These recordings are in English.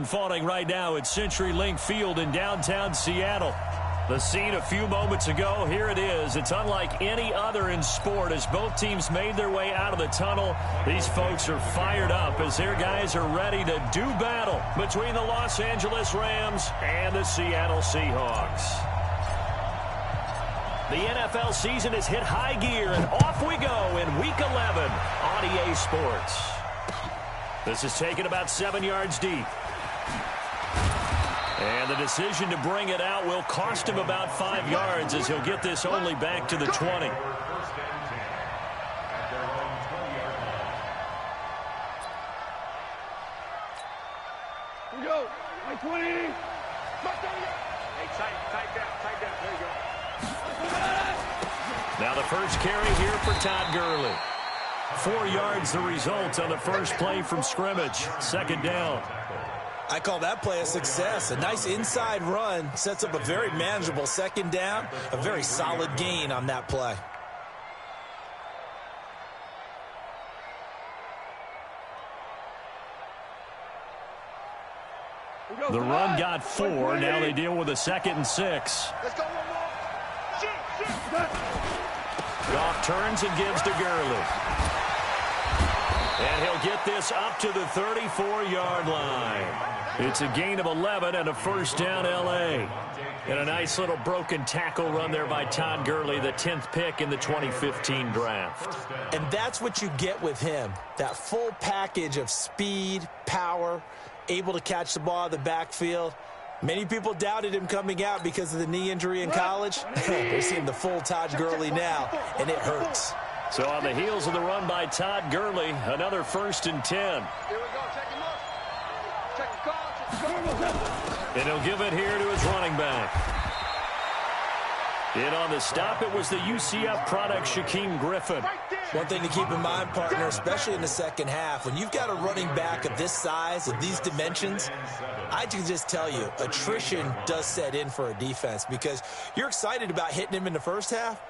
Falling right now at CenturyLink Field in downtown Seattle. The scene a few moments ago, here it is. It's unlike any other in sport as both teams made their way out of the tunnel. These folks are fired up as their guys are ready to do battle between the Los Angeles Rams and the Seattle Seahawks. The NFL season has hit high gear, and off we go in Week 11 on EA Sports. This is taken about 7 yards deep. And the decision to bring it out will cost him about 5 yards as he'll get this only back to the 20. Here we go. 20. Tight down. There you go. Now the first carry here for Todd Gurley. 4 yards the result on the first play from scrimmage. Second down. I call that play a success. A nice inside run sets up a very manageable second down. A very solid gain on that play. The run got 4. Now they deal with a 2nd and 6. Let's go one more. Shoot. Goff turns and gives to Gurley. And he'll get this up to the 34-yard line. It's a gain of 11 and a first down L.A. And a nice little broken tackle run there by Todd Gurley, the 10th pick in the 2015 draft. And that's what you get with him. That full package of speed, power, able to catch the ball out of the backfield. Many people doubted him coming out because of the knee injury in college. They're seeing the full Todd Gurley now, and it hurts. So on the heels of the run by Todd Gurley, another 1st and 10. Here we go. Check him up. Check the call. And he'll give it here to his running back. In on the stop, it was the UCF product, Shaquem Griffin. One thing to keep in mind, partner, especially in the second half, when you've got a running back of this size, of these dimensions, I can just tell you, attrition does set in for a defense because you're excited about hitting him in the first half.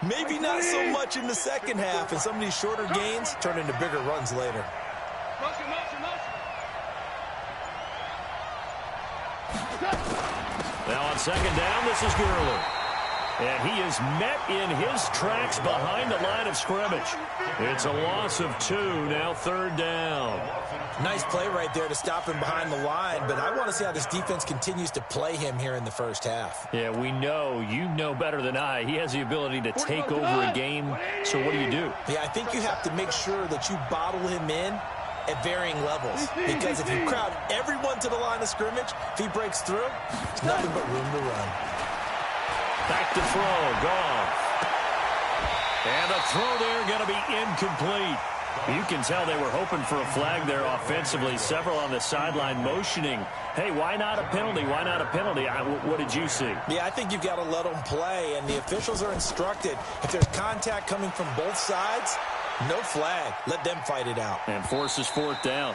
Maybe not so much in the second half, and some of these shorter gains turn into bigger runs later. Motion. Now on second down, this is Gurley. And he is met in his tracks behind the line of scrimmage. It's a loss of 2, now 3rd down. Nice play right there to stop him behind the line, but I want to see how this defense continues to play him here in the first half. Yeah, we know, you know better than I, he has the ability to take over a game, so what do you do? Yeah, I think you have to make sure that you bottle him in at varying levels, because if you crowd everyone to the line of scrimmage, if he breaks through, there's nothing but room to run. Back to throw, Goff. And the throw there going to be incomplete. You can tell they were hoping for a flag there offensively. Several on the sideline motioning, hey, why not a penalty? Why not a penalty? What did you see? Yeah, I think you've got to let them play, and the officials are instructed. If there's contact coming from both sides, no flag. Let them fight it out. And forces 4th down.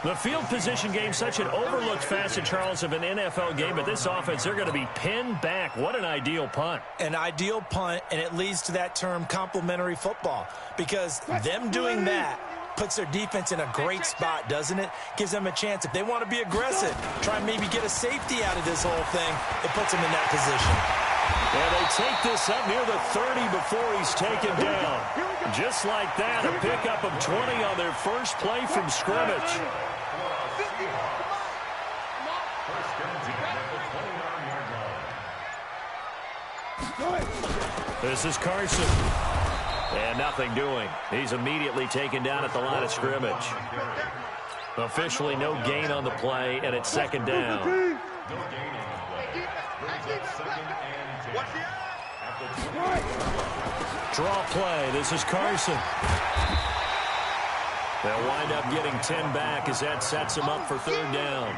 The field position game, such an overlooked facet, Charles, of an NFL game. But this offense, they're going to be pinned back. What an ideal punt. An ideal punt, and it leads to that term complementary football. Because them doing that puts their defense in a great spot, doesn't it? Gives them a chance. If they want to be aggressive, try and maybe get a safety out of this whole thing, it puts them in that position. And they take this up near the 30 before he's taken down. Just like that, a pickup of 20 on their first play from scrimmage. This is Carson. And nothing doing. He's immediately taken down at the line of scrimmage. Officially no gain on the play, and it's 2nd down. Draw play. This is Carson. They'll wind up getting 10 back as that sets them up for 3rd down.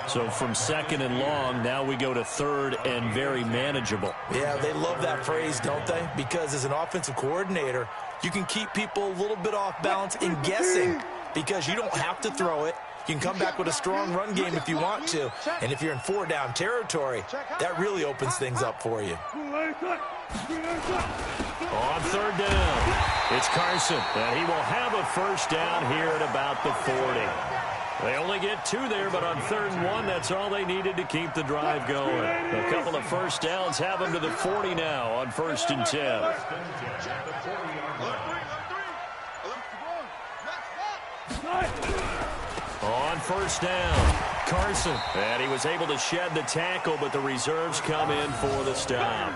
So from 2nd and long, now we go to 3rd and very manageable. Yeah, they love that phrase, don't they? Because as an offensive coordinator, you can keep people a little bit off balance and guessing because you don't have to throw it. You can come back with a strong run game if you want to. And if you're in 4-down territory, that really opens things up for you. On 3rd down, it's Carson, and he will have a first down here at about the 40. They only get 2 there, but on 3rd and 1, that's all they needed to keep the drive going. A couple of first downs have them to the 40 now on 1st and 10. On 1st down, Carson. And he was able to shed the tackle, but the reserves come in for the stop.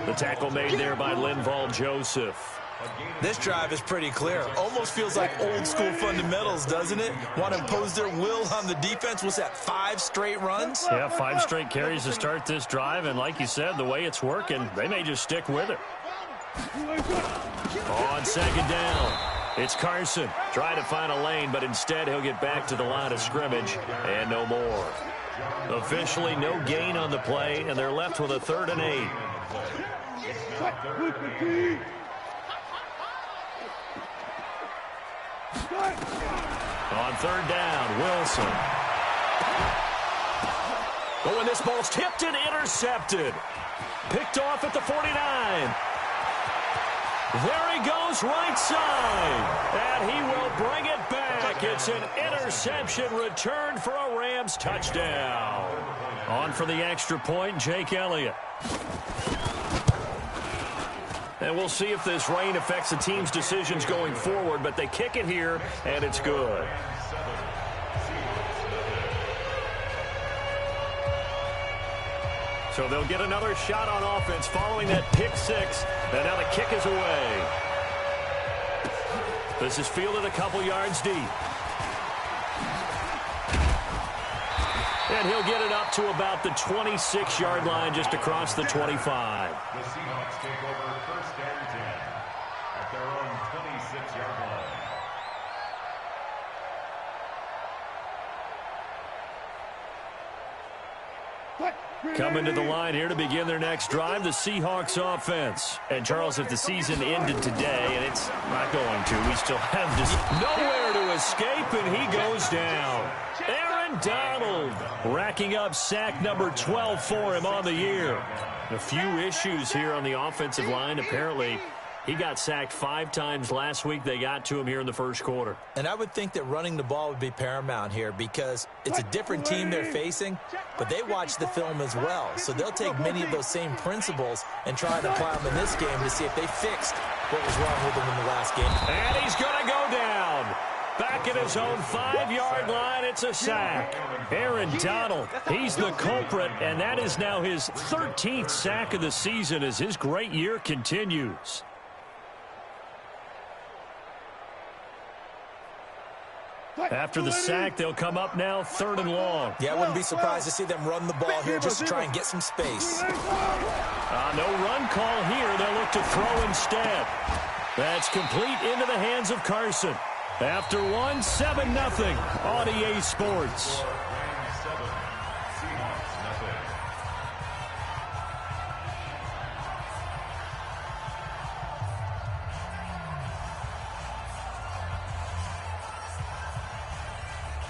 The tackle made there by Linval Joseph. This drive is pretty clear. Almost feels like old school fundamentals, doesn't it? Want to impose their will on the defense. What's that, 5 straight runs? Yeah, 5 straight carries to start this drive. And like you said, the way it's working, they may just stick with it. On 2nd down, it's Carson. Trying to find a lane, but instead he'll get back to the line of scrimmage and no more. Officially no gain on the play, and they're left with a 3rd and 8. On 3rd down, Wilson. Oh, and this ball's tipped and intercepted. Picked off at the 49. There he goes, right side. And he will bring it back. It's an interception returned for a Rams touchdown. On for the extra point, Jake Elliott. And we'll see if this rain affects the team's decisions going forward, but they kick it here, and it's good. So they'll get another shot on offense following that pick 6, and now the kick is away. This is fielded a couple yards deep. And he'll get it up to about the 26-yard line, just across the 25. The Seahawks take over 1st and 10 at their own 26-yard line. Coming to the line here to begin their next drive, the Seahawks offense. And, Charles, if the season ended today, and it's not going to, we still have just nowhere to escape, and he goes down. Aaron Donald racking up sack number 12 for him on the year. A few issues here on the offensive line. Apparently, he got sacked 5 times last week. They got to him here in the 1st quarter. And I would think that running the ball would be paramount here because it's a different team they're facing, but they watch the film as well. So they'll take many of those same principles and try and apply them in this game to see if they fixed what was wrong with them in the last game. And he's going to go down. Back at his own 5-yard line, it's a sack. Aaron Donald, he's the culprit, and that is now his 13th sack of the season as his great year continues. After the sack, they'll come up now 3rd and long. Yeah, I wouldn't be surprised to see them run the ball here just to try and get some space. No run call here. They'll look to throw instead. That's complete into the hands of Carson. After 1, 7-0 on EA Sports.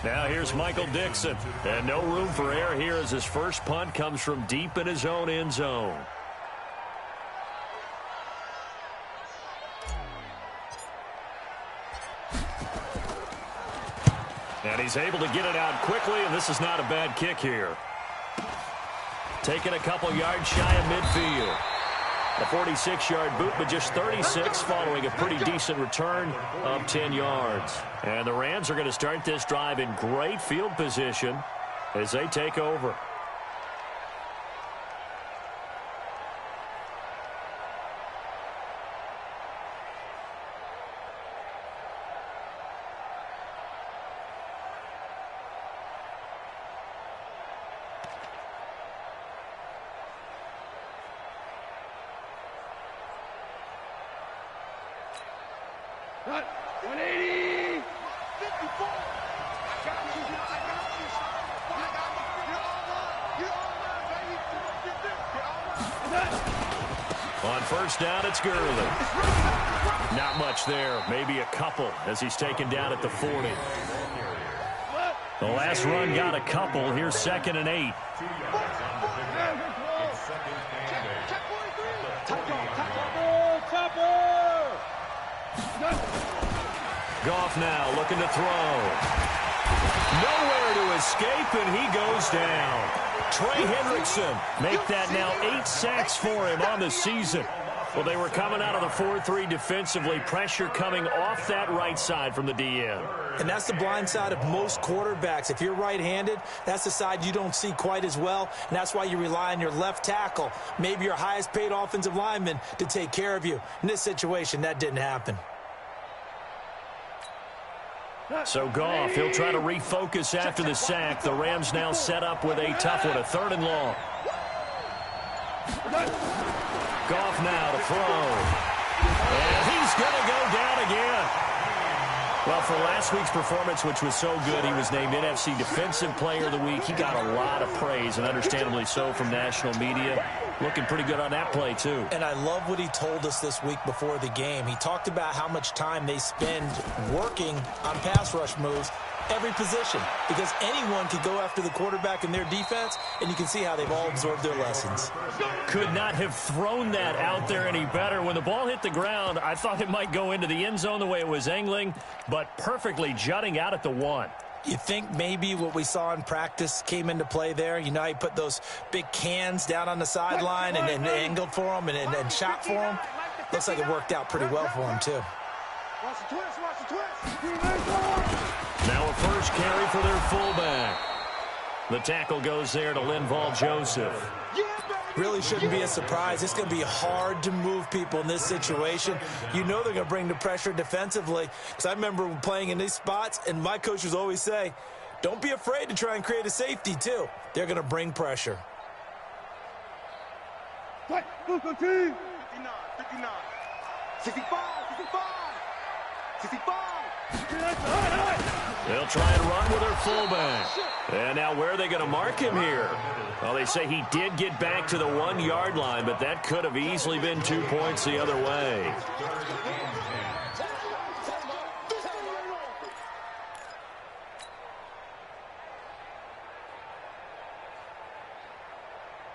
Now here's Michael Dixon. And no room for error here as his first punt comes from deep in his own end zone. And he's able to get it out quickly, and this is not a bad kick here. Taking a couple yards shy of midfield. A 46-yard boot, but just 36 following a pretty decent return of 10 yards. And the Rams are going to start this drive in great field position as they take over. Cut. 180. 54. On first down, it's Gurley. Not much there. Maybe a couple as he's taken down at the 40. The last run got a couple. Here's 2nd and 8. Goff now looking to throw. Nowhere to escape, and he goes down. Trey Hendrickson make that now 8 sacks for him on the season. Well, they were coming out of the 4-3 defensively. Pressure coming off that right side from the DN. And that's the blind side of most quarterbacks. If you're right-handed, that's the side you don't see quite as well. And that's why you rely on your left tackle, maybe your highest-paid offensive lineman, to take care of you. In this situation, that didn't happen. So Goff, he'll try to refocus after the sack. The Rams now set up with a tough one, a 3rd and long. Goff now to throw. And he's going to go down again. Well, for last week's performance, which was so good, he was named NFC Defensive Player of the Week. He got a lot of praise, and understandably so, from national media. Looking pretty good on that play, too. And I love what he told us this week before the game. He talked about how much time they spend working on pass rush moves, every position, because anyone could go after the quarterback in their defense, and you can see how they've all absorbed their lessons. Could not have thrown that out there any better. When the ball hit the ground, I thought it might go into the end zone the way it was angling, but perfectly jutting out at the 1. You think maybe what we saw in practice came into play there? You know, he put those big cans down on the sideline and angled for him and shot for him. Looks like it worked out pretty well for him, too. Watch the twist, watch the twist. Now a first carry for their fullback. The tackle goes there to Linval Joseph. Really shouldn't be a surprise. It's going to be hard to move people in this situation. You know they're going to bring the pressure defensively. Because I remember playing in these spots, and my coaches always say, don't be afraid to try and create a safety, too. They're going to bring pressure. 59, 59, 65, 65. They'll try and run with their fullback. And now where are they going to mark him here? Well, they say he did get back to the 1-yard line, but that could have easily been 2 points the other way.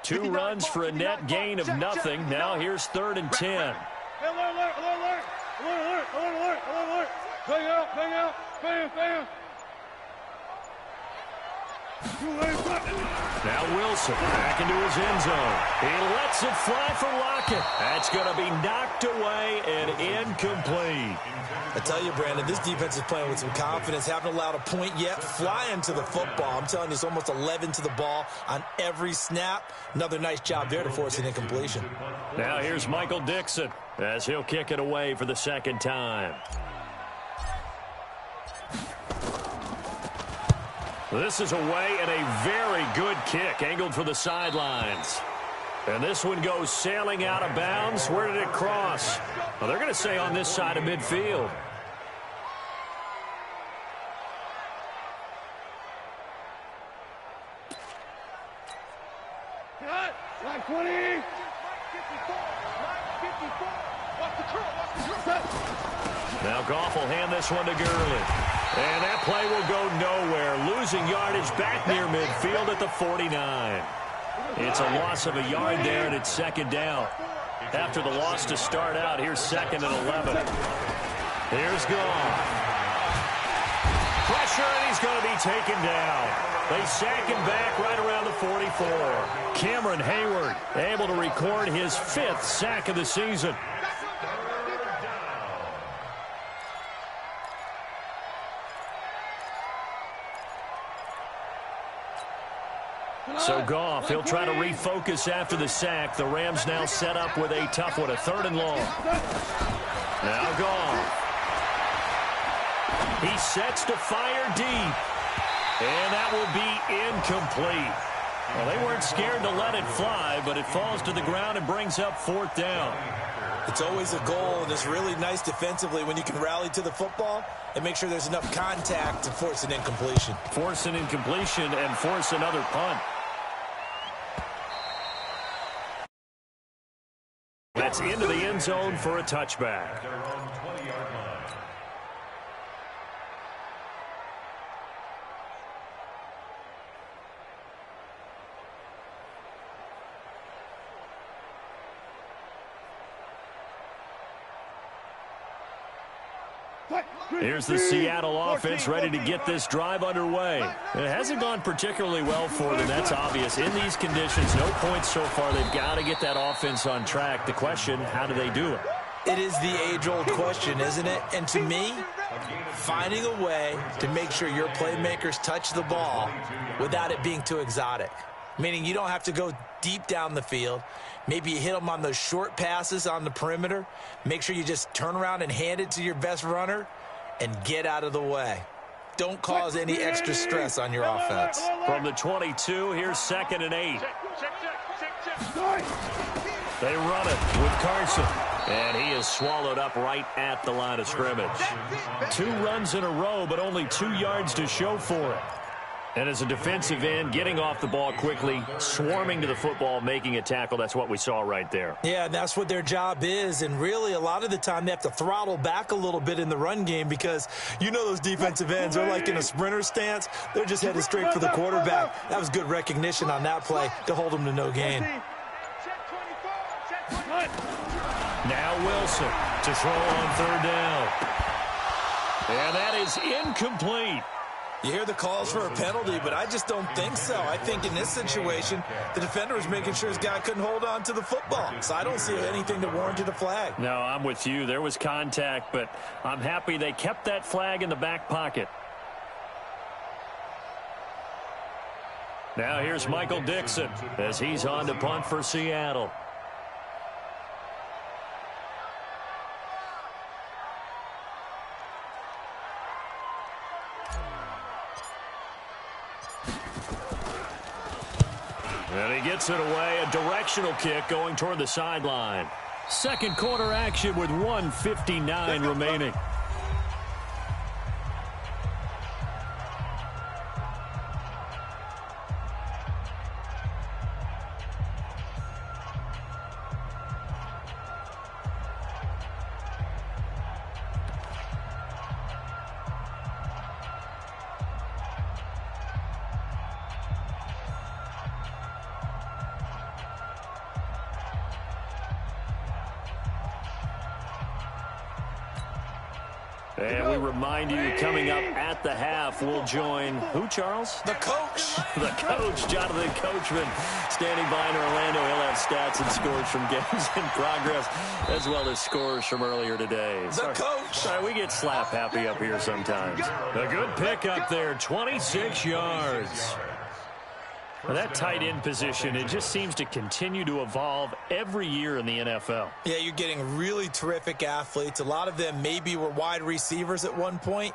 Two runs for a net gain of nothing. Now here's 3rd and 10. Alert. Bang out. Bam. Now Wilson back into his end zone. He lets it fly for Lockett. That's going to be knocked away and incomplete. I tell you, Brandon, this defense is playing with some confidence. Haven't allowed a point yet. Flying to the football. I'm telling you, it's almost 11 to the ball on every snap. Another nice job there to force an incompletion. Now here's Michael Dixon as he'll kick it away for the 2nd time. This is away and a very good kick, angled for the sidelines. And this one goes sailing out of bounds. Where did it cross? Well, they're going to say on this side of midfield. Line 20. Now Goff will hand this one to Gurley. And that play will go nowhere. Losing yardage back near midfield at the 49. It's a loss of a yard there, and it's 2nd down. After the loss to start out, here's 2nd and 11. Here's Goff. Pressure, and he's going to be taken down. They sack him back right around the 44. Cameron Hayward able to record his 5th sack of the season. So Goff, he'll try to refocus after the sack. The Rams now set up with a tough one, a 3rd and long. Now Goff. He sets to fire deep. And that will be incomplete. Well, they weren't scared to let it fly, but it falls to the ground and brings up 4th down. It's always a goal, and it's really nice defensively when you can rally to the football and make sure there's enough contact to force an incompletion. Force an incompletion and force another punt. That's into the end zone for a touchback. Here's the Seattle offense ready to get this drive underway. It hasn't gone particularly well for them. That's obvious. In these conditions, no points so far. They've got to get that offense on track. The question, how do they do it? It is the age-old question, isn't it? And to me, finding a way to make sure your playmakers touch the ball without it being too exotic. Meaning you don't have to go deep down the field. Maybe you hit them on those short passes on the perimeter. Make sure you just turn around and hand it to your best runner and get out of the way. Don't cause any extra stress on your offense. From the 22, here's 2nd and 8. They run it with Carson. And he is swallowed up right at the line of scrimmage. 2 runs in a row, but only 2 yards to show for it. And as a defensive end, getting off the ball quickly, swarming to the football, making a tackle, that's what we saw right there. Yeah, and that's what their job is. And really, a lot of the time, they have to throttle back a little bit in the run game because you know those defensive ends, they're like in a sprinter stance. They're just headed straight for the quarterback. That was good recognition on that play to hold them to no gain. Now Wilson to throw on 3rd down. And that is incomplete. You hear the calls for a penalty, but I just don't think so. I think in this situation, the defender was making sure his guy couldn't hold on to the football. So I don't see anything that warranted a flag. No, I'm with you. There was contact, but I'm happy they kept that flag in the back pocket. Now here's Michael Dixon as he's on to punt for Seattle. And he gets it away, a directional kick going toward the sideline. Second quarter action with 1:59 remaining. And we remind you, coming up at the half, we'll join who, Charles? The coach. The coach, Jonathan Coachman, standing by in Orlando. He'll have stats and scores from games in progress, as well as scores from earlier today. The coach. Sorry, we get slap happy up here sometimes. A good pick up there, 26 yards. Well, that tight end position, it just seems to continue to evolve every year in the NFL. Yeah, you're getting really terrific athletes. A lot of them maybe were wide receivers at one point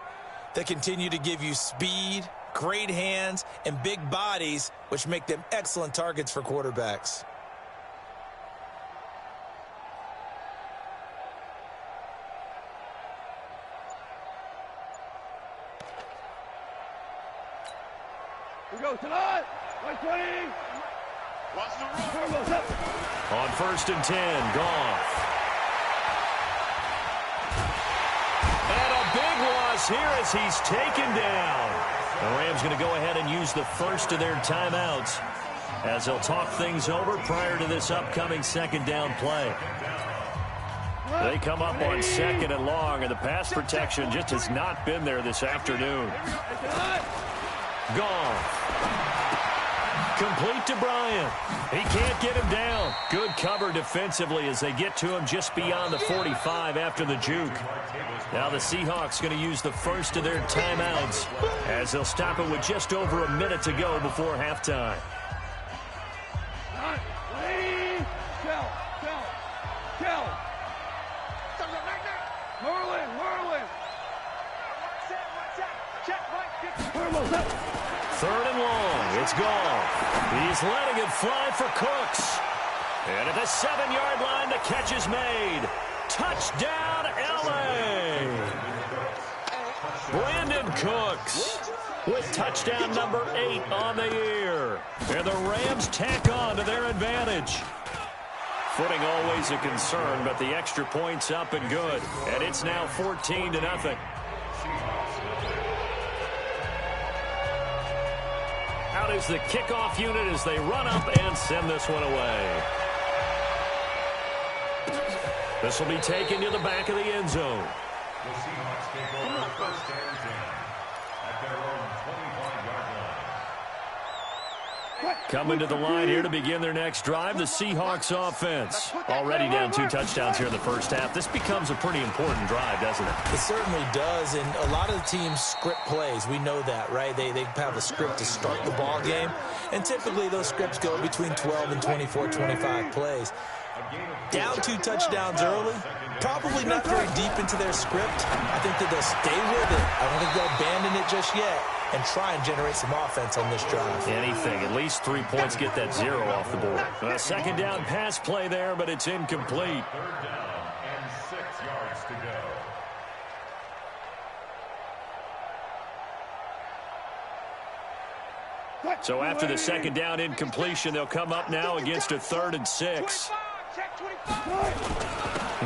that continue to give you speed, great hands, and big bodies, which make them excellent targets for quarterbacks. We go tonight. 20. On 1st and 10, Goff. And a big loss here as he's taken down. The Rams going to go ahead and use the first of their timeouts as they'll talk things over prior to this upcoming 2nd down play. They come up on 2nd and long, and the pass protection just has not been there this afternoon. Goff. Complete to Bryant. He can't get him down. Good cover defensively as they get to him just beyond the 45 after the juke. Now the Seahawks going to use the first of their timeouts as they'll stop it with just over a minute to go before halftime. Third and long. It's Goff. He's letting it fly for Cooks. And at the 7-yard line, the catch is made. Touchdown, L.A. Brandon Cooks with touchdown number 8 on the year. And the Rams tack on to their advantage. Footing always a concern, but the extra point's up and good. And it's now 14-0. Out is the kickoff unit as they run up and send this one away. This will be taken to the back of the end zone. The Seahawks take over first and 10 at their own 25-yard line. Coming to the line here to begin their next drive, the Seahawks offense. Already down 2 touchdowns here in the first half. This becomes a pretty important drive, doesn't it? It certainly does, and a lot of the teams script plays. We know that, right? They have a script to start the ball game, and typically those scripts go between 12 and 24, 25 plays. Down 2 touchdowns early, probably not very deep into their script. I think that they'll stay with it. I don't think they'll abandon it just yet and try and generate some offense on this drive. Anything. At least 3 points, get that 0 off the board. A second down pass play there, but it's incomplete. Third down and 6 yards to go. So after the second down incompletion, they'll come up now against a 3rd and 6.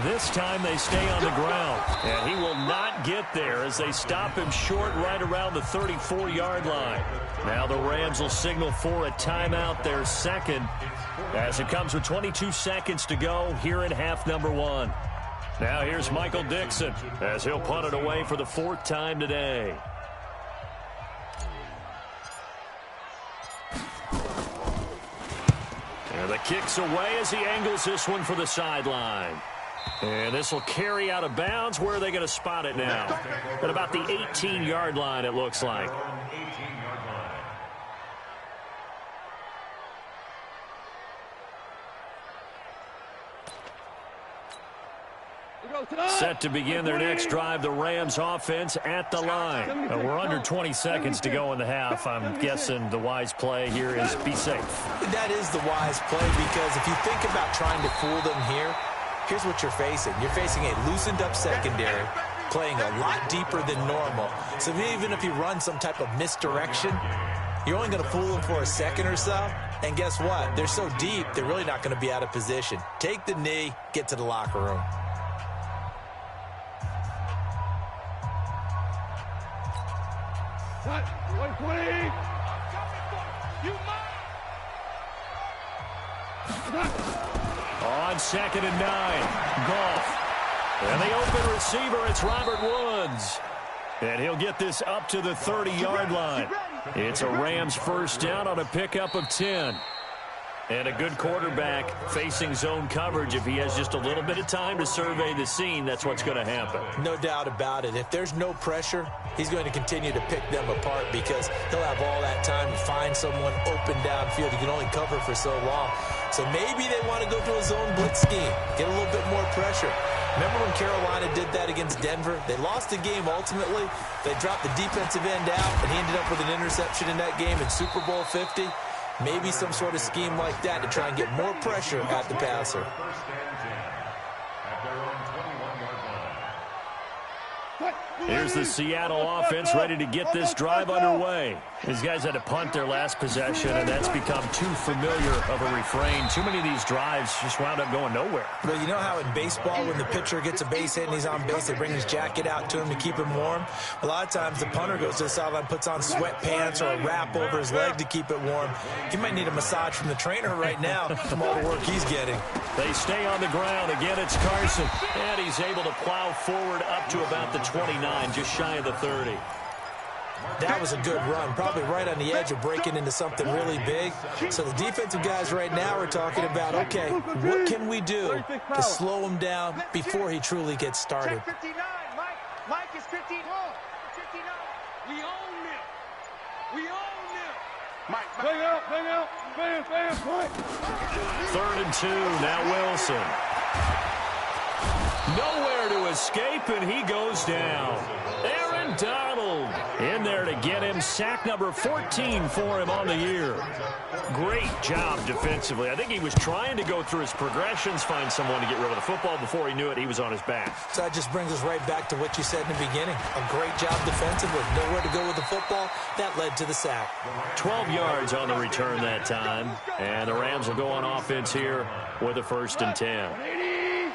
This time they stay on the ground, and he will not get there as they stop him short right around the 34-yard line. Now the Rams will signal for a timeout, their second, as it comes with 22 seconds to go here in half number 1. Now here's Michael Dixon as he'll punt it away for the 4th time today. And the kick's away as he angles this one for the sideline. And this will carry out of bounds. Where are they going to spot it now? At about the 18-yard line, it looks like. Set to begin their next drive, the Rams offense at the line. We're under 20 seconds to go in the half. I'm guessing the wise play here is be safe. That is the wise play, because if you think about trying to fool them here, here's what you're facing. You're facing a loosened up secondary, playing a lot deeper than normal. So even if you run some type of misdirection, you're only going to fool them for a second or so. And guess what? They're so deep, they're really not going to be out of position. Take the knee, get to the locker room. On 2nd and 9, Goff. And the open receiver, it's Robert Woods. And he'll get this up to the 30-yard line. It's a Rams first down on a pickup of 10. And a good quarterback facing zone coverage. If he has just a little bit of time to survey the scene, that's what's going to happen. No doubt about it. If there's no pressure, he's going to continue to pick them apart, because he'll have all that time to find someone open downfield. He can only cover for so long. So maybe they want to go to a zone blitz scheme, get a little bit more pressure. Remember when Carolina did that against Denver? They lost the game ultimately. They dropped the defensive end out, and he ended up with an interception in that game in Super Bowl 50. Maybe some sort of scheme like that to try and get more pressure at the passer. First and 10 at their own 21-yard line. Here's the Seattle offense ready to get this drive underway. These guys had to punt their last possession, and that's become too familiar of a refrain. Too many of these drives just wound up going nowhere. But you know how in baseball, when the pitcher gets a base hit and he's on base, they bring his jacket out to him to keep him warm? A lot of times the punter goes to the sideline, puts on sweatpants or a wrap over his leg to keep it warm. He might need a massage from the trainer right now from all the work he's getting. They stay on the ground. Again, it's Carson. And he's able to plow forward up to about the 29, just shy of the 30. That was a good run, probably right on the edge of breaking into something really big. So the defensive guys right now are talking about, okay, what can we do to slow him down before he truly gets started? 59, Mike is 59. We own him. We own him. Mike, bang out, bang, Mike. 3rd and 2, now Wilson. Nowhere to escape, and he goes down. Aaron Donald in there to get him. Sack number 14 for him on the year. Great job defensively. I think he was trying to go through his progressions, find someone to get rid of the football. Before he knew it, he was on his back. So that just brings us right back to what you said in the beginning. A great job defensively. Nowhere to go with the football. That led to the sack. 12 yards on the return that time. And the Rams will go on offense here with a 1st and 10.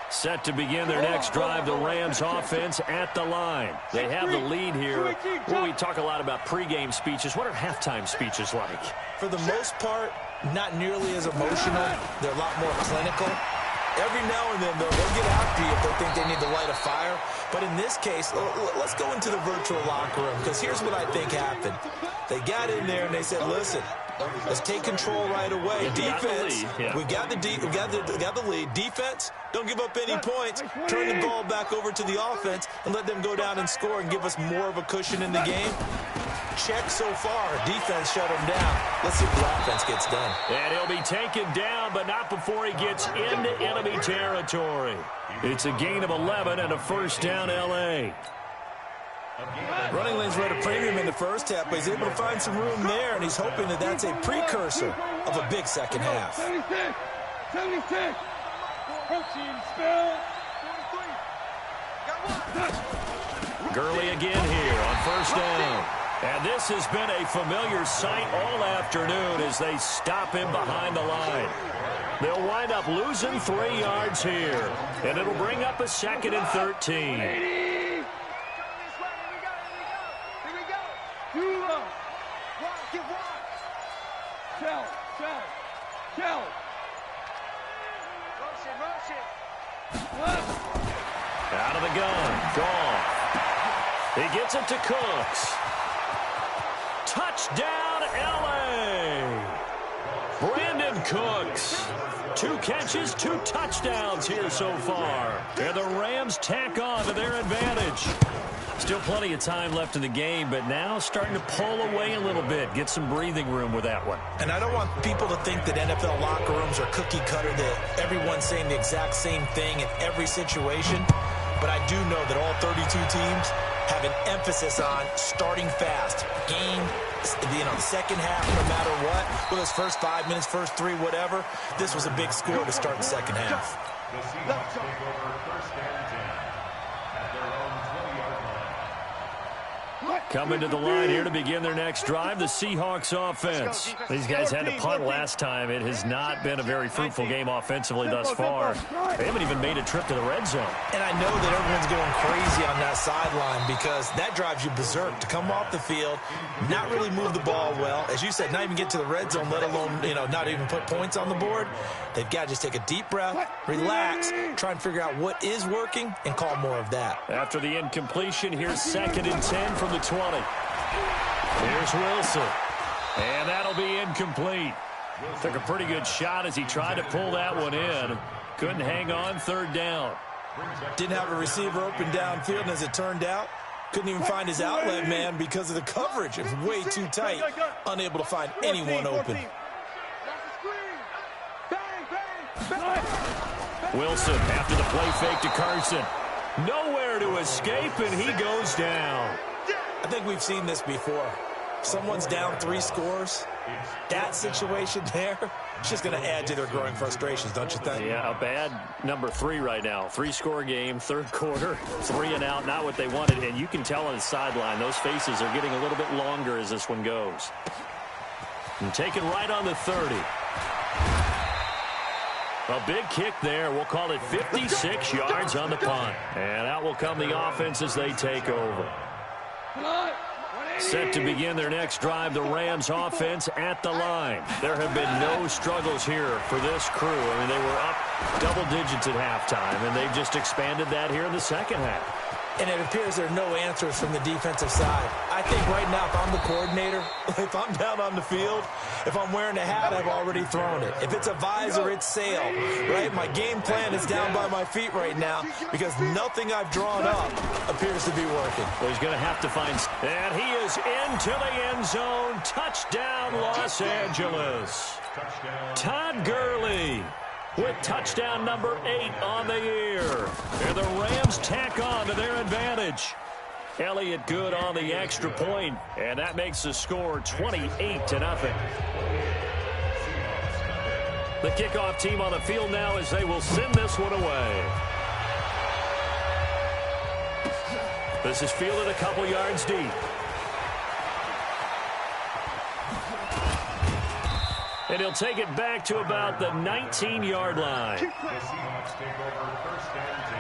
Set to begin their next drive, the Rams offense at the line. They have the lead here. Well, we talk a lot about pregame speeches. What are halftime speeches like? For the most part, not nearly as emotional. They're a lot more clinical. Every now and then, though, they'll get after you if they think they need to light a fire. But in this case, let's go into the virtual locker room, because here's what I think happened. They got in there and they said, listen, let's take control right away. Defense, we got the lead. Defense, don't give up any points. Turn the ball back over to the offense and let them go down and score and give us more of a cushion in the game. Check so far. Defense shut him down. Let's see if the offense gets done. And he'll be taken down, but not before he gets into enemy territory. It's a gain of 11 and a first down, L.A. Running lanes were at a premium in the first half, but he's able to find some room there, and he's hoping that that's a precursor of a big second half. 76. Protein spell. Gurley again here on first down. And this has been a familiar sight all afternoon as they stop him behind the line. They'll wind up losing 3 yards here, and it'll bring up a 2nd and 13. Out of the gun, gone. He gets it to Cooks. Touchdown, L.A. Brandon Cooks. 2 catches, 2 touchdowns here so far. And the Rams tack on to their advantage. Still plenty of time left in the game, but now starting to pull away a little bit. Get some breathing room with that one. And I don't want people to think that NFL locker rooms are cookie cutter, that everyone's saying the exact same thing in every situation. But I do know that all 32 teams have an emphasis on starting fast. Game, second half, no matter what. Whether it's first 5 minutes, first 3, whatever. This was a big score to start the second half. The Seahawks take over first and 10 at their own 20-yard line. Coming to the line here to begin their next drive, the Seahawks offense. These guys had to punt last time. It has not been a very fruitful game offensively thus far. They haven't even made a trip to the red zone. And I know that everyone's going crazy on that sideline because that drives you berserk to come off the field, not really move the ball well. As you said, not even get to the red zone, let alone, not even put points on the board. They've got to just take a deep breath, relax, try and figure out what is working, and call more of that. After the incompletion, here's 2nd and 10 from the 20. Here's Wilson. And that'll be incomplete. Took a pretty good shot as he tried to pull that one in. Couldn't hang on, 3rd down. Didn't have a receiver open downfield, and as it turned out, couldn't even find his outlet man because of the coverage. It was way too tight. Unable to find anyone open. Wilson after the play fake to Carson. Nowhere to escape, and he goes down. I think we've seen this before. Someone's down 3 scores. That situation there, it's just going to add to their growing frustrations, don't you think? Yeah, a bad number 3 right now. 3-score game, 3rd quarter, 3 and out, not what they wanted. And you can tell on the sideline, those faces are getting a little bit longer as this one goes. And taken right on the 30. A big kick there. We'll call it 56 yards on the punt. And out will come the offense as they take over. Set to begin their next drive, the Rams offense at the line. There have been no struggles here for this crew. I mean, they were up double digits at halftime, and they've just expanded that here in the second half. And it appears there are no answers from the defensive side. I think right now, if I'm the coordinator, if I'm down on the field, if I'm wearing a hat, I've already thrown it. If it's a visor, it's sail, right? My game plan is down by my feet right now because nothing I've drawn up appears to be working. Well, he's going to have to find... And he is into the end zone. Touchdown, Los Angeles. Todd Gurley with touchdown number 8 on the year. And the Rams tack on to their advantage. Elliott good on the extra point, and that makes the score 28-0. The kickoff team on the field now as they will send this one away. This is fielded a couple yards deep. And he'll take it back to about the 19-yard line. The Seahawks take over first and 10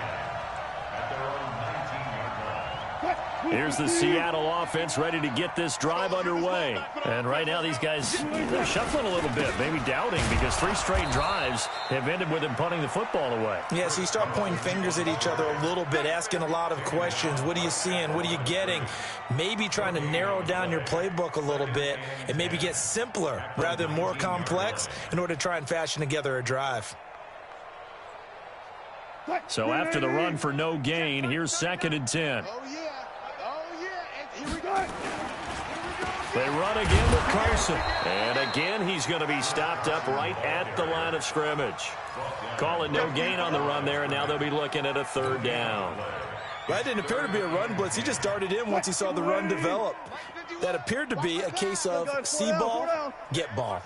at their own 19-yard line. Here's the Seattle offense ready to get this drive underway. And right now these guys, they're shuffling a little bit, maybe doubting, because 3 straight drives have ended with them punting the football away. Yeah, so you start pointing fingers at each other a little bit, asking a lot of questions. What are you seeing? What are you getting? Maybe trying to narrow down your playbook a little bit and maybe get simpler rather than more complex in order to try and fashion together a drive. So after the run for no gain, here's 2nd and 10. Oh, yeah. Oh, yeah. And here we go. They run again with Carson. And again, he's going to be stopped up right at the line of scrimmage. Call it no gain on the run there, and now they'll be looking at a 3rd down. That didn't appear to be a run blitz. He just darted in once he saw the run develop. That appeared to be a case of see ball, get ball.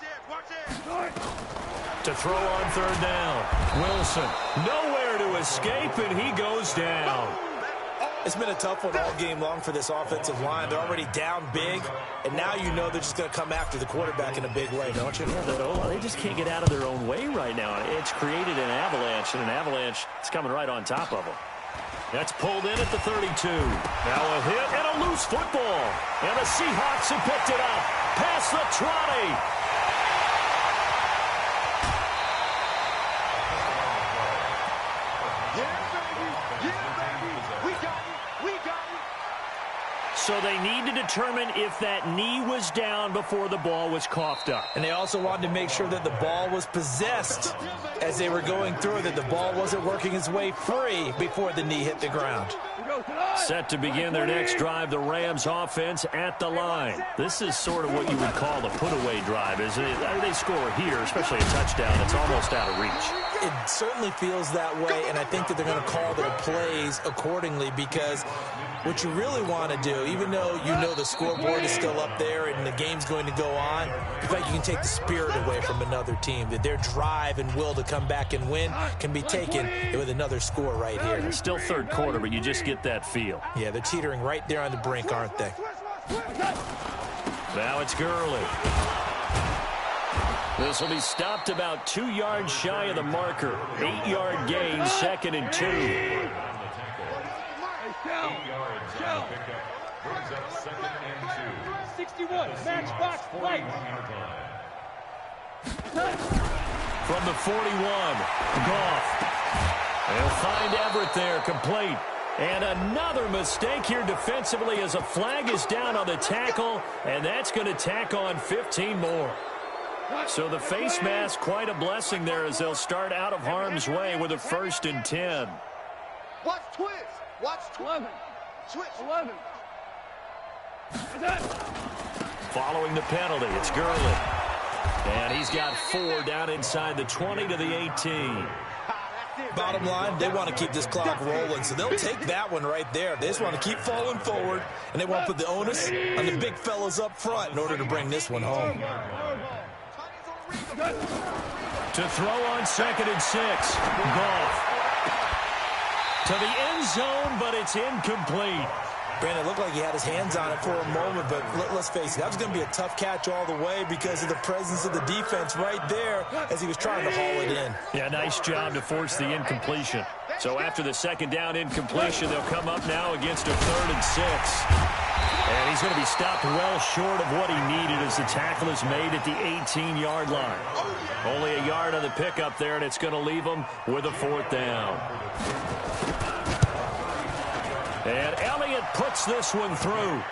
To throw on 3rd down. Wilson, nowhere to escape, and he goes down. It's been a tough one all game long for this offensive line. They're already down big, and now you know they're just going to come after the quarterback in a big way, don't you? Yeah, they just can't get out of their own way right now. It's created an avalanche, and an avalanche is coming right on top of them. That's pulled in at the 32. Now a hit and a loose football. And the Seahawks have picked it up. Past the 20. So they need to determine if that knee was down before the ball was coughed up. And they also wanted to make sure that the ball was possessed as they were going through, that the ball wasn't working its way free before the knee hit the ground. Set to begin their next drive, the Rams offense at the line. This is sort of what you would call the put-away drive, isn't it? They score here, especially a touchdown. It's almost out of reach. It certainly feels that way, and I think that they're going to call their plays accordingly, because what you really want to do, even though you know the scoreboard is still up there and the game's going to go on, you feel like you can take the spirit away from another team, that their drive and will to come back and win can be taken with another score right here. It's still 3rd quarter, but you just get that feel. Yeah, they're teetering right there on the brink, aren't they? Now it's Gurley. This will be stopped about 2 yards shy of the marker. 8-yard gain, 2nd and 2. 8 yards on the pickup. Brings up 2nd and 2. 61, match box, right. From the 41, Goff. They'll find Everett there, complete. And another mistake here defensively as a flag is down on the tackle, and that's going to tack on 15 more. So the face mask, quite a blessing there as they'll start out of harm's way with a 1st and 10. Watch twist. Watch 11. Switch 11. Following the penalty, it's Gurley. And he's got 4 down inside the 20 to the 18. Bottom line, they want to keep this clock rolling, so they'll take that one right there. They just want to keep falling forward, and they want to put the onus on the big fellas up front in order to bring this one home. To throw on 2nd and 6, Goff. To the end zone, but it's incomplete. Brandon, it looked like he had his hands on it for a moment, but let's face it, that was going to be a tough catch all the way because of the presence of the defense right there as he was trying to haul it in. Yeah, nice job to force the incompletion. So after the 2nd down incompletion, they'll come up now against a 3rd and 6. And he's going to be stopped well short of what he needed as the tackle is made at the 18-yard line. Only a yard on the pickup there, and it's going to leave him with a 4th down. And Elliott puts this one through.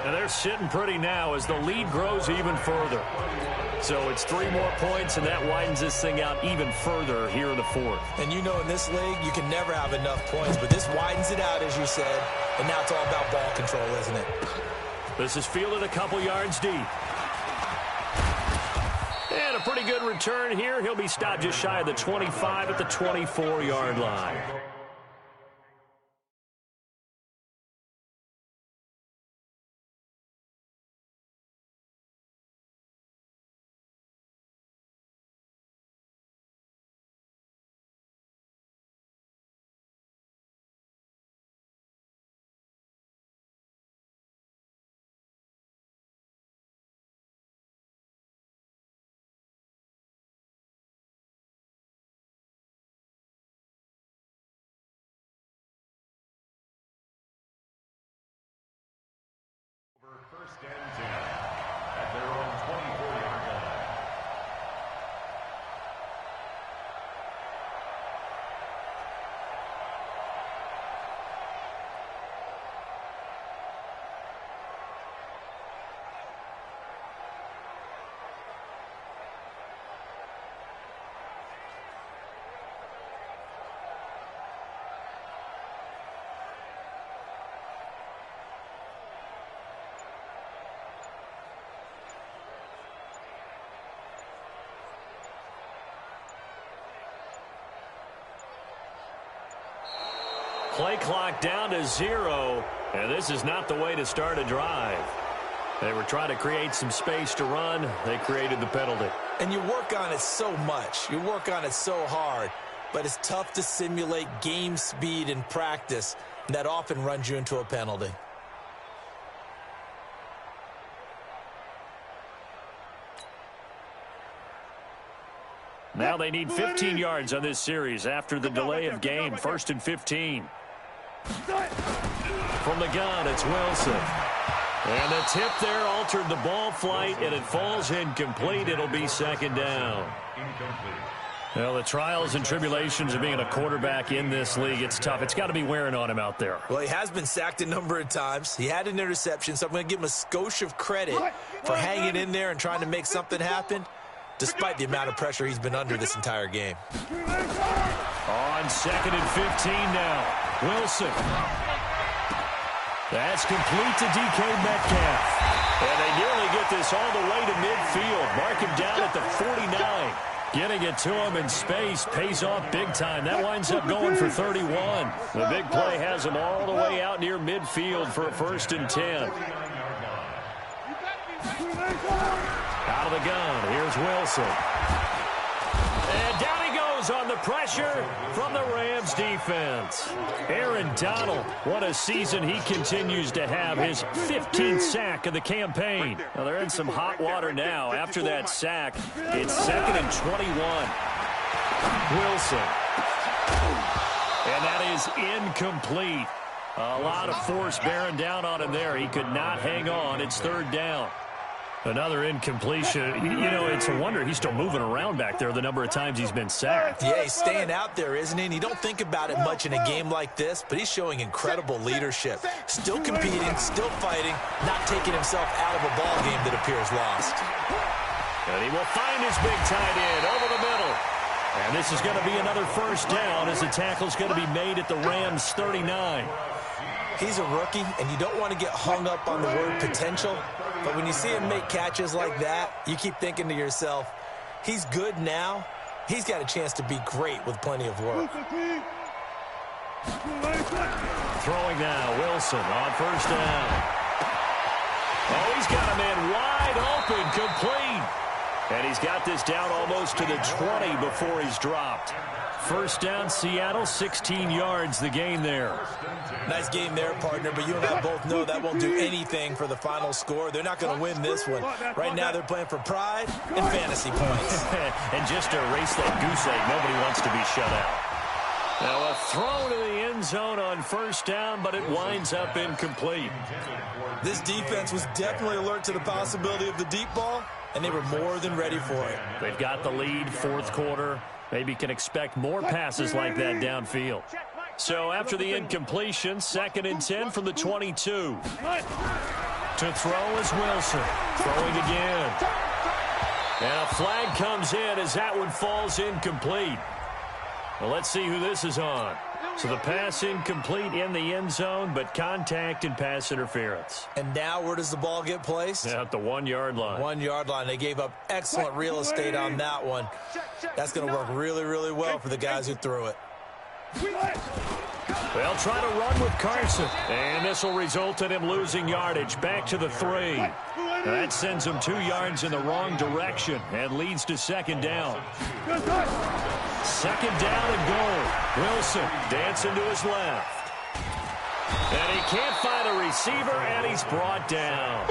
And they're sitting pretty now as the lead grows even further. So it's 3 more points, and that widens this thing out even further here in the 4th. And you know in this league, you can never have enough points, but this widens it out, as you said. And now it's all about ball control, isn't it? This is fielded a couple yards deep. And a pretty good return here. He'll be stopped just shy of the 25 at the 24-yard line. First and 10 at their own 24-yard line. Play clock down to 0, and this is not the way to start a drive. They were trying to create some space to run. They created the penalty. And you work on it so much. You work on it so hard. But it's tough to simulate game speed in practice. And that often runs you into a penalty. Now they need 15 yards on this series after the delay of game. 1st and 15. From the gun, it's Wilson. And the tip there altered the ball flight, and it falls incomplete. It'll be 2nd down. Well, the trials and tribulations of being a quarterback in this league, it's tough. It's got to be wearing on him out there. Well, he has been sacked a number of times. He had an interception, so I'm going to give him a skosh of credit for hanging in there and trying to make something happen, despite the amount of pressure he's been under this entire game. On 2nd and 15 now. Wilson. That's complete to DK Metcalf. And they nearly get this all the way to midfield. Mark him down at the 49. Getting it to him in space pays off big time. That winds up going for 31. The big play has him all the way out near midfield for a 1st and 10. Out of the gun, here's Wilson. And down he goes on the pressure from the Rams defense. Aaron Donald, what a season he continues to have. His 15th sack of the campaign. Now they're in some hot water now. After that sack, it's 2nd and 21. Wilson. And that is incomplete. A lot of force bearing down on him there. He could not hang on. It's 3rd down. Another incompletion. You know, it's a wonder he's still moving around back there the number of times he's been sacked. Yeah, he's staying out there, isn't he? And you don't think about it much in a game like this, but he's showing incredible leadership. Still competing, still fighting, not taking himself out of a ball game that appears lost. And he will find his big tight end over the middle. And this is going to be another 1st down as the tackle's going to be made at the Rams' 39. He's a rookie, and you don't want to get hung up on the word potential. But when you see him make catches like that, you keep thinking to yourself, he's good now. He's got a chance to be great with plenty of work. Throwing now, Wilson on 1st down. Oh, he's got a man wide open, complete. And he's got this down almost to the 20 before he's dropped. 1st down, Seattle, 16 yards the gain there. Nice game there, partner, but you and I both know that won't do anything for the final score. They're not going to win this one. Right now they're playing for pride and fantasy points. And just to erase that goose egg, nobody wants to be shut out. Now a throw to the end zone on 1st down, but it winds up incomplete. This defense was definitely alert to the possibility of the deep ball, and they were more than ready for it. They've got the lead, 4th quarter. Maybe can expect more passes like that downfield. So after the incompletion, 2nd and 10 from the 22. To throw is Wilson. Throwing again. And a flag comes in as that one falls incomplete. Well, let's see who this is on. So the pass incomplete in the end zone, but contact and pass interference. And now where does the ball get placed? At the 1-yard line. 1-yard line. They gave up excellent real estate on that one. That's going to work really, really well for the guys who threw it. They'll try to run with Carson. And this will result in him losing yardage. Back to the 3. That sends him 2 yards in the wrong direction and leads to 2nd down. 2nd down and goal. Wilson dancing to his left. And he can't find a receiver, and he's brought down.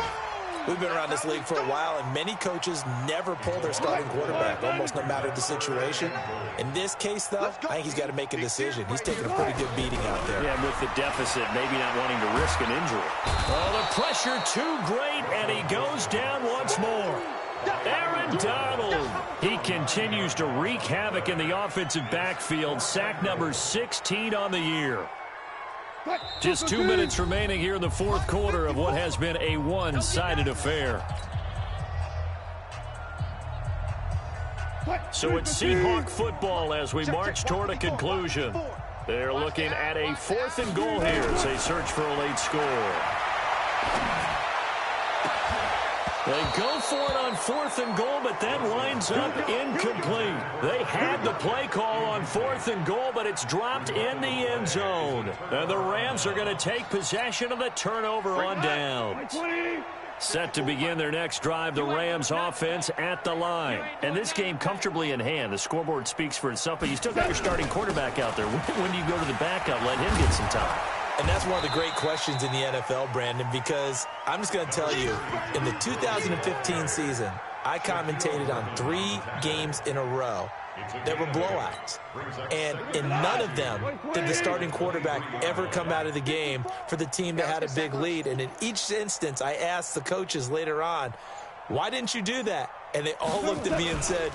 We've been around this league for a while, and many coaches never pull their starting quarterback, almost no matter the situation. In this case, though, I think he's got to make a decision. He's taking a pretty good beating out there. Yeah, with the deficit, maybe not wanting to risk an injury. Oh, the pressure too great, and he goes down once more. Aaron Donald. He continues to wreak havoc in the offensive backfield. Sack number 16 on the year. Just 2 minutes remaining here in the fourth quarter of what has been a one-sided affair. So it's Seahawk football as we march toward a conclusion. They're looking at a 4th and goal here as they search for a late score. They go for it on 4th and goal, but that winds up incomplete. They had the play call on 4th and goal, but it's dropped in the end zone. And the Rams are going to take possession of the turnover on downs. Set to begin their next drive, the Rams offense at the line. And this game comfortably in hand. The scoreboard speaks for itself, but you still got your starting quarterback out there. When do you go to the backup, let him get some time? And that's one of the great questions in the NFL, Brandon, because I'm just going to tell you, in the 2015 season, I commentated on 3 games in a row that were blowouts. And in none of them did the starting quarterback ever come out of the game for the team that had a big lead. And in each instance, I asked the coaches later on, why didn't you do that? And they all looked at me and said,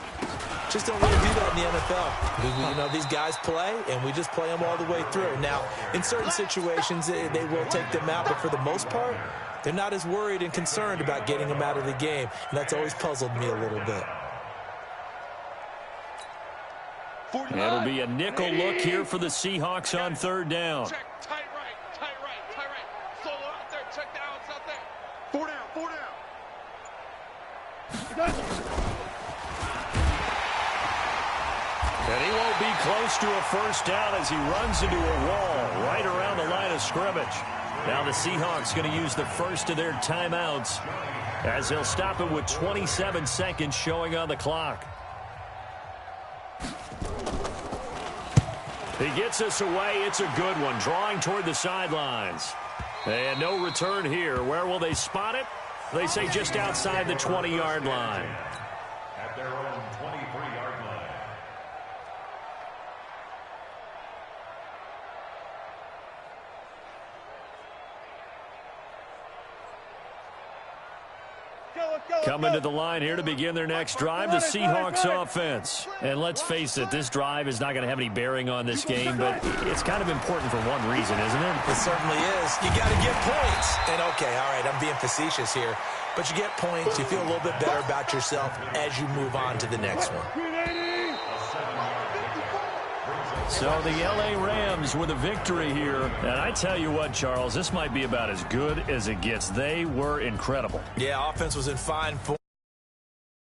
just don't really do that in the NFL. You know, these guys play, and we just play them all the way through. Now, in certain situations, they will take them out, but for the most part, they're not as worried and concerned about getting them out of the game. And that's always puzzled me a little bit. It'll be a nickel look here for the Seahawks on 3rd down. Check, tight right. Solo out there, check the outs out there. 4 down. And he won't be close to a 1st down as he runs into a wall right around the line of scrimmage. Now the Seahawks going to use the first of their timeouts as they'll stop it with 27 seconds showing on the clock. He gets us away. It's a good one, drawing toward the sidelines. And no return here. Where will they spot it? They say just outside the 20-yard line. At their own 23-yard line. Coming to the line here to begin their next drive, the Seahawks offense. And let's face it, this drive is not going to have any bearing on this game, but it's kind of important for one reason, isn't it? It certainly is. You got to get points. And, okay, all right, I'm being facetious here. But you get points, you feel a little bit better about yourself as you move on to the next one. So the L.A. Rams with a victory here. And I tell you what, Charles, this might be about as good as it gets. They were incredible. Yeah, offense was in fine form.